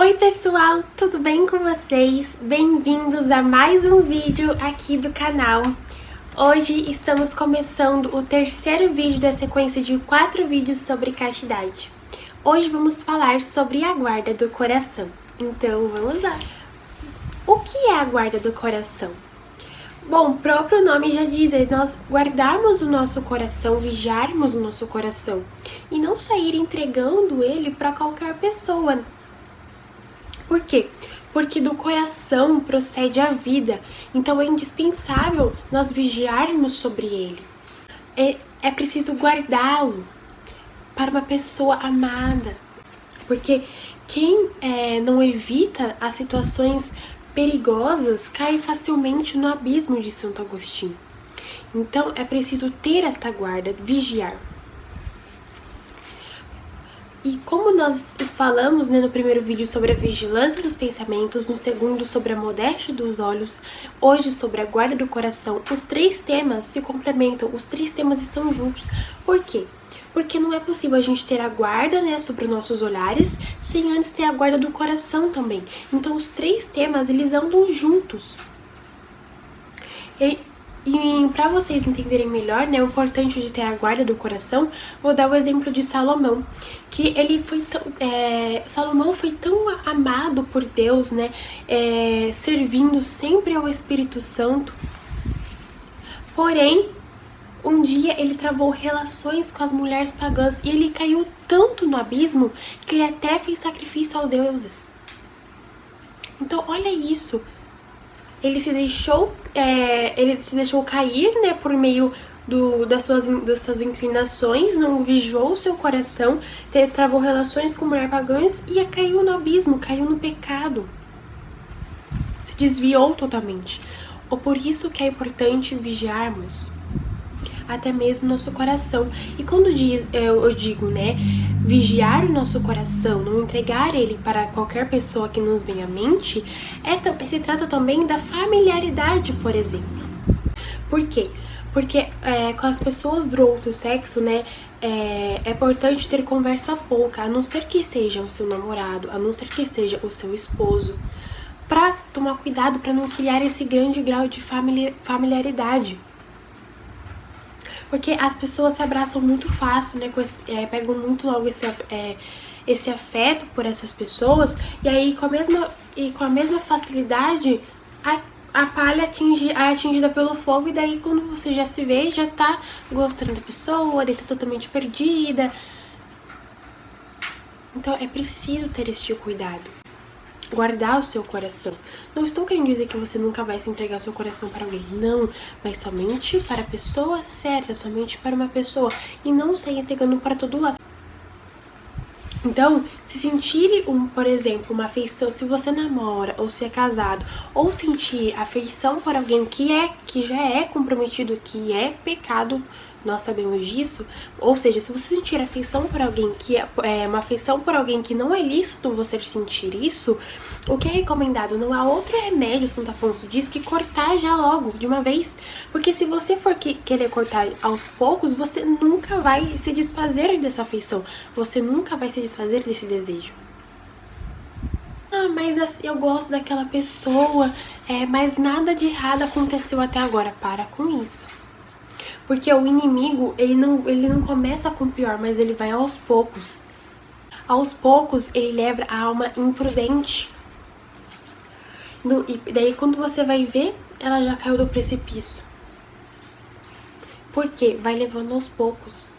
Oi pessoal, tudo bem com vocês? Bem-vindos a mais um vídeo aqui do canal. Hoje estamos começando o terceiro vídeo da sequência de 4 vídeos sobre castidade. Hoje vamos falar sobre a guarda do coração. Então vamos lá! O que é a guarda do coração? Bom, o próprio nome já diz, é nós guardarmos o nosso coração, vigiarmos o nosso coração e não sair entregando ele para qualquer pessoa. Por quê? Porque do coração procede a vida, então é indispensável nós vigiarmos sobre ele. É preciso guardá-lo para uma pessoa amada, porque quem não evita as situações perigosas cai facilmente no abismo de Santo Agostinho. Então é preciso ter esta guarda, vigiar. E como nós falamos no primeiro vídeo sobre a vigilância dos pensamentos, no segundo sobre a modéstia dos olhos, hoje sobre a guarda do coração, os 3 temas se complementam, os 3 temas estão juntos. Por quê? Porque não é possível a gente ter a guarda, sobre os nossos olhares, sem antes ter a guarda do coração também. Então os 3 temas, eles andam juntos. E para vocês entenderem melhor, o importante de ter a guarda do coração, vou dar o exemplo de Salomão, que ele foi Salomão foi tão amado por Deus, servindo sempre ao Espírito Santo. Porém, um dia ele travou relações com as mulheres pagãs e ele caiu tanto no abismo que ele até fez sacrifício aos deuses. Então, olha isso. Ele se deixou cair, por meio das suas inclinações, não vigiou o seu coração, travou relações com mulheres pagãs e caiu no abismo, caiu no pecado. Se desviou totalmente. Por isso que é importante vigiarmos até mesmo nosso coração. E quando eu digo, vigiar o nosso coração, não entregar ele para qualquer pessoa que nos venha à mente, se trata também da familiaridade, por exemplo. Por quê? Porque com as pessoas do outro sexo, é importante ter conversa pouca, a não ser que seja o seu namorado, a não ser que seja o seu esposo, para tomar cuidado, para não criar esse grande grau de familiaridade. Porque as pessoas se abraçam muito fácil, pegam muito logo esse afeto por essas pessoas, e aí com a mesma facilidade a palha é atingida pelo fogo, e daí quando você já se vê, já tá gostando da pessoa, daí tá totalmente perdida. Então é preciso ter este cuidado. Guardar o seu coração. Não estou querendo dizer que você nunca vai se entregar o seu coração para alguém, não, mas somente para a pessoa certa, somente para uma pessoa, e não sair entregando para todo lado. Então, se sentir, por exemplo, uma afeição, se você namora ou se é casado, ou sentir afeição por alguém que já é comprometido, que é pecado, nós sabemos disso, ou seja, se você sentir afeição por alguém que é uma afeição por alguém que não é lícito você sentir isso, o que é recomendado? Não há outro remédio, Santo Afonso diz, que cortar já logo, de uma vez, porque se você for querer cortar aos poucos, você nunca vai se desfazer dessa afeição, você nunca vai se desfazer desse desejo. Mas assim, eu gosto daquela pessoa, mas nada de errado aconteceu até agora. Para com isso. Porque o inimigo, ele não começa com o pior, mas ele vai aos poucos. Aos poucos, ele leva a alma imprudente. E daí, quando você vai ver, ela já caiu do precipício. Por quê? Vai levando aos poucos.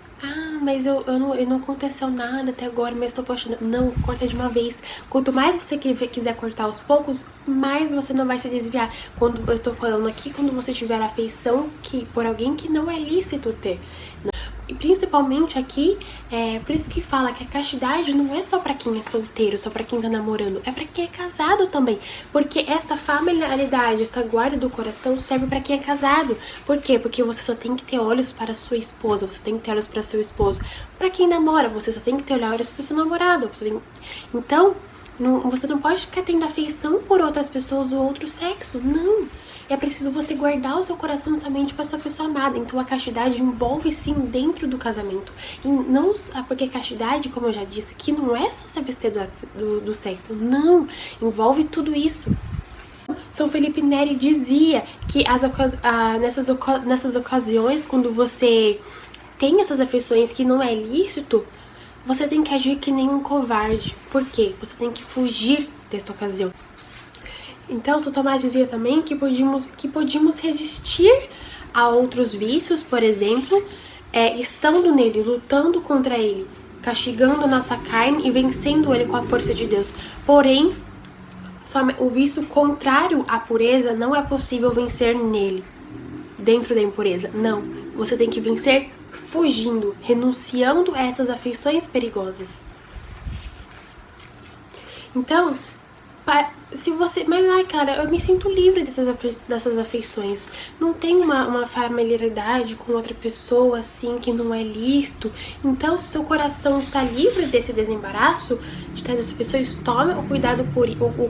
Mas não aconteceu nada até agora, mas estou apaixonada. Não, corta de uma vez. Quanto mais você quiser cortar aos poucos, mais você não vai se desviar. Quando eu estou falando aqui, quando você tiver afeição por alguém que não é lícito ter. E principalmente aqui, por isso que fala que a castidade não é só pra quem é solteiro, só pra quem tá namorando, é pra quem é casado também. Porque esta familiaridade, essa guarda do coração serve pra quem é casado. Por quê? Porque você só tem que ter olhos para sua esposa, você tem que ter olhos para seu esposo. Pra quem namora, você só tem que ter olhos para o seu namorado. Então, você não pode ficar tendo afeição por outras pessoas do outro sexo, não. é preciso você guardar o seu coração somente para sua pessoa amada. Então a castidade envolve sim dentro do casamento. E não porque castidade, como eu já disse aqui, não é só se abster do sexo. Não, envolve tudo isso. São Felipe Neri dizia que nessas ocasiões, quando você tem essas afeições que não é lícito, você tem que agir que nem um covarde. Por quê? Você tem que fugir desta ocasião. Então, São Tomás dizia também que podíamos resistir a outros vícios, por exemplo, estando nele, lutando contra ele, castigando a nossa carne e vencendo ele com a força de Deus. Porém, o vício contrário à pureza não é possível vencer nele, dentro da impureza. Não, você tem que vencer fugindo, renunciando a essas afeições perigosas. Então, se você... Mas, ai, cara, eu me sinto livre dessas afeições. Não tem uma familiaridade com outra pessoa, assim, que não é lícito. Então, se seu coração está livre desse desembaraço, de ter essas pessoas, tome o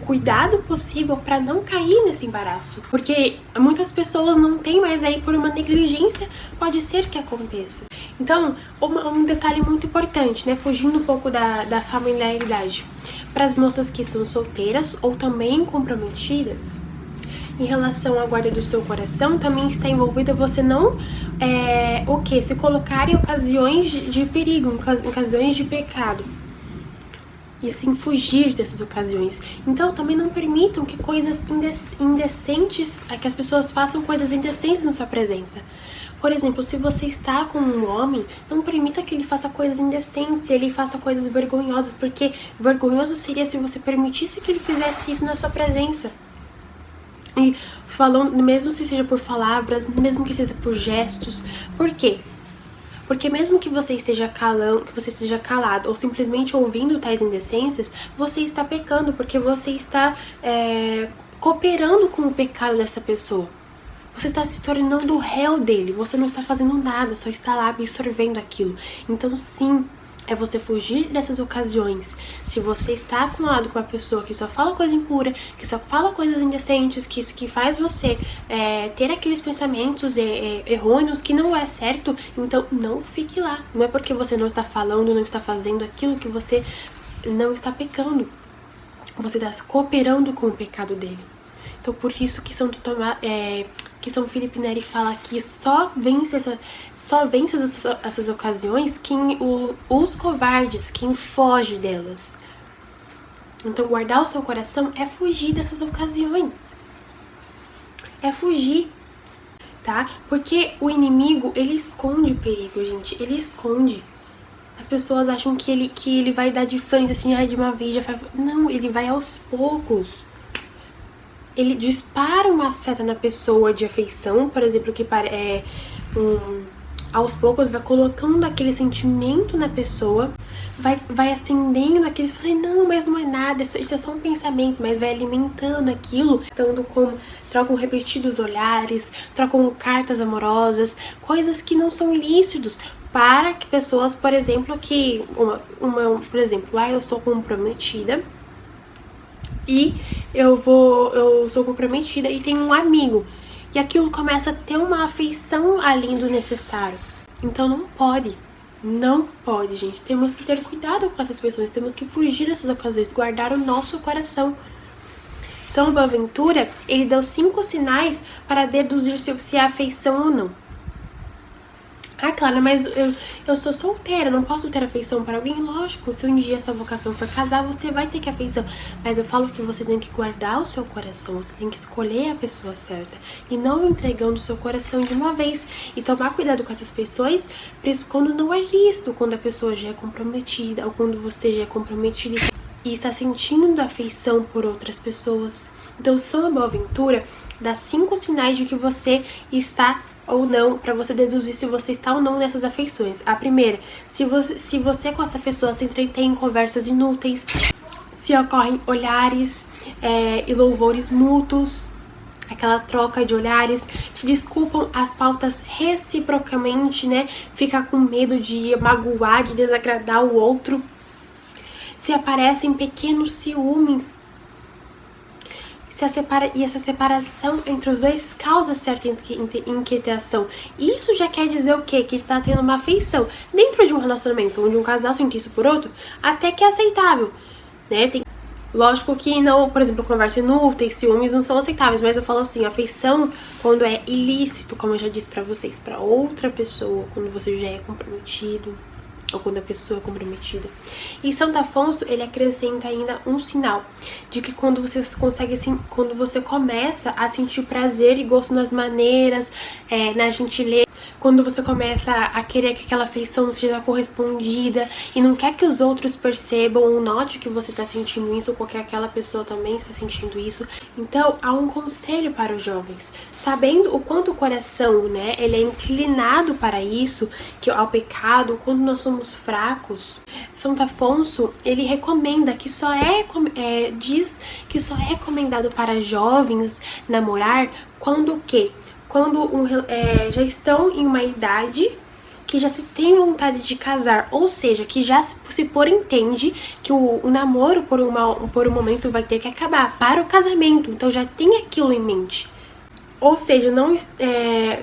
cuidado possível para não cair nesse embaraço. Porque muitas pessoas não têm, mas aí por uma negligência pode ser que aconteça. Então, um detalhe muito importante, né? Fugindo um pouco da familiaridade. Para as moças que são solteiras ou também comprometidas, em relação à guarda do seu coração, também está envolvida você não se colocar em ocasiões de perigo, em ocasiões de pecado. E assim, fugir dessas ocasiões. Então, também não permitam que coisas indecentes, que as pessoas façam coisas indecentes na sua presença. Por exemplo, se você está com um homem, não permita que ele faça coisas indecentes, ele faça coisas vergonhosas, porque vergonhoso seria se você permitisse que ele fizesse isso na sua presença. E falando, mesmo que seja por palavras, mesmo que seja por gestos. Por quê? Porque mesmo que você esteja calado ou simplesmente ouvindo tais indecências, você está pecando, porque você está cooperando com o pecado dessa pessoa. Você está se tornando réu dele, você não está fazendo nada, só está lá absorvendo aquilo. Então sim, é você fugir dessas ocasiões. Se você está acumulado com uma pessoa que só fala coisa impura, que só fala coisas indecentes, que faz você ter aqueles pensamentos errôneos, que não é certo, então não fique lá. Não é porque você não está falando, não está fazendo aquilo que você não está pecando. Você está cooperando com o pecado dele. Então por isso que São Felipe Neri fala que só vence essas ocasiões os covardes, quem foge delas. Então guardar o seu coração é fugir dessas ocasiões. É fugir, tá? Porque o inimigo, ele esconde o perigo, gente. Ele esconde. As pessoas acham que ele vai dar de frente, assim, de uma vez já faz... Não, ele vai aos poucos. Ele dispara uma seta na pessoa de afeição, por exemplo, que aos poucos vai colocando aquele sentimento na pessoa, vai acendendo aqueles, não, mas não é nada, isso é só um pensamento, mas vai alimentando aquilo, trocam repetidos olhares, trocam cartas amorosas, coisas que não são lícitos, para que pessoas, por exemplo, por exemplo, eu sou comprometida, e eu sou comprometida e tenho um amigo. E aquilo começa a ter uma afeição além do necessário. Então não pode, gente. Temos que ter cuidado com essas pessoas, temos que fugir dessas ocasiões, guardar o nosso coração. São Boaventura, ele deu 5 sinais para deduzir se é afeição ou não. Ah, Clara, mas eu sou solteira, não posso ter afeição para alguém? Lógico, se um dia sua vocação for casar, você vai ter que afeição. Mas eu falo que você tem que guardar o seu coração, você tem que escolher a pessoa certa. E não entregando o seu coração de uma vez. E tomar cuidado com essas pessoas, quando não é lícito, quando a pessoa já é comprometida, ou quando você já é comprometida e está sentindo afeição por outras pessoas. Então, São Boaventura dá 5 sinais de que você está ou não, para você deduzir se você está ou não nessas afeições. A primeira, se você com essa pessoa se entretém em conversas inúteis, se ocorrem olhares e louvores mútuos, aquela troca de olhares, se desculpam as faltas reciprocamente, né? Fica com medo de magoar, de desagradar o outro, se aparecem pequenos ciúmes, e essa separação entre os dois causa certa inquietação. Isso já quer dizer o quê? Que tá tendo uma afeição. Dentro de um relacionamento onde um casal sente isso por outro, até que é aceitável, né? Lógico que não, por exemplo, conversa inútil, ciúmes não são aceitáveis, mas eu falo assim, afeição quando é ilícito, como eu já disse pra vocês, pra outra pessoa, quando você já é comprometido, ou quando a pessoa é comprometida. E Santo Afonso, ele acrescenta ainda um sinal de que quando você quando você começa a sentir prazer e gosto nas maneiras, na gentileza, quando você começa a querer que aquela afeição seja correspondida e não quer que os outros percebam ou note que você está sentindo isso, ou que aquela pessoa também está sentindo isso. Então, há um conselho para os jovens, sabendo o quanto o coração, né, ele é inclinado para isso, que ao pecado, quando nós somos fracos. Santo Afonso, ele recomenda que diz que só é recomendado para jovens namorar quando já estão em uma idade que já se tem vontade de casar, ou seja, que já se entende que o namoro por um momento vai ter que acabar para o casamento, então já tem aquilo em mente. Ou seja,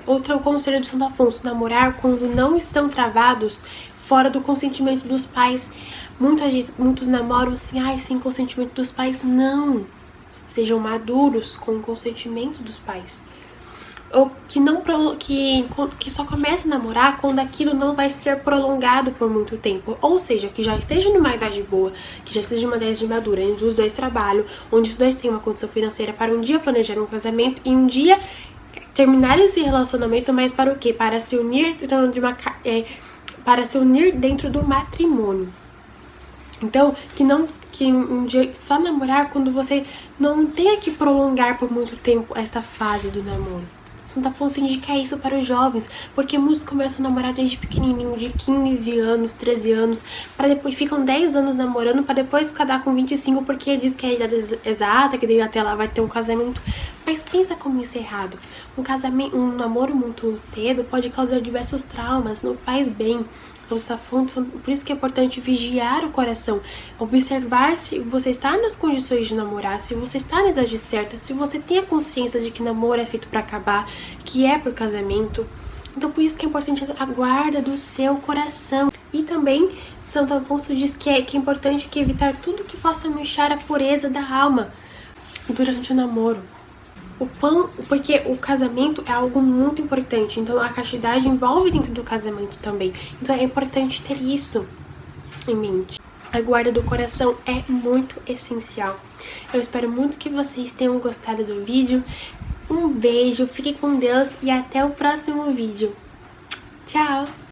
outro conselho do Santo Afonso, namorar quando não estão travados fora do consentimento dos pais. Muitos namoram assim, sem consentimento dos pais. Não! Sejam maduros com o consentimento dos pais. Ou que só começa a namorar quando aquilo não vai ser prolongado por muito tempo. Ou seja, que já esteja numa idade boa, que já esteja numa idade madura, onde os dois trabalham, onde os dois têm uma condição financeira para um dia planejar um casamento e um dia terminar esse relacionamento, mas para o quê? Para se unir dentro do matrimônio. Então, que um dia só namorar quando você não tenha que prolongar por muito tempo essa fase do namoro. Santo Afonso indica isso para os jovens, porque muitos começam a namorar desde pequenininho, de 15 anos, 13 anos, para depois ficam 10 anos namorando, para depois casar com 25, porque diz que é a idade exata, que daí até lá vai ter um casamento. Mas pensa como isso é errado. Um namoro muito cedo pode causar diversos traumas, não faz bem. Por isso que é importante vigiar o coração, observar se você está nas condições de namorar, se você está na idade certa, se você tem a consciência de que namoro é feito para acabar, que é pro casamento. Então por isso que é importante a guarda do seu coração. E também Santo Afonso diz que é importante evitar tudo que possa manchar a pureza da alma durante o namoro. Porque o casamento é algo muito importante, então a castidade envolve dentro do casamento também. Então é importante ter isso em mente. A guarda do coração é muito essencial. Eu espero muito que vocês tenham gostado do vídeo. Um beijo, fique com Deus e até o próximo vídeo. Tchau!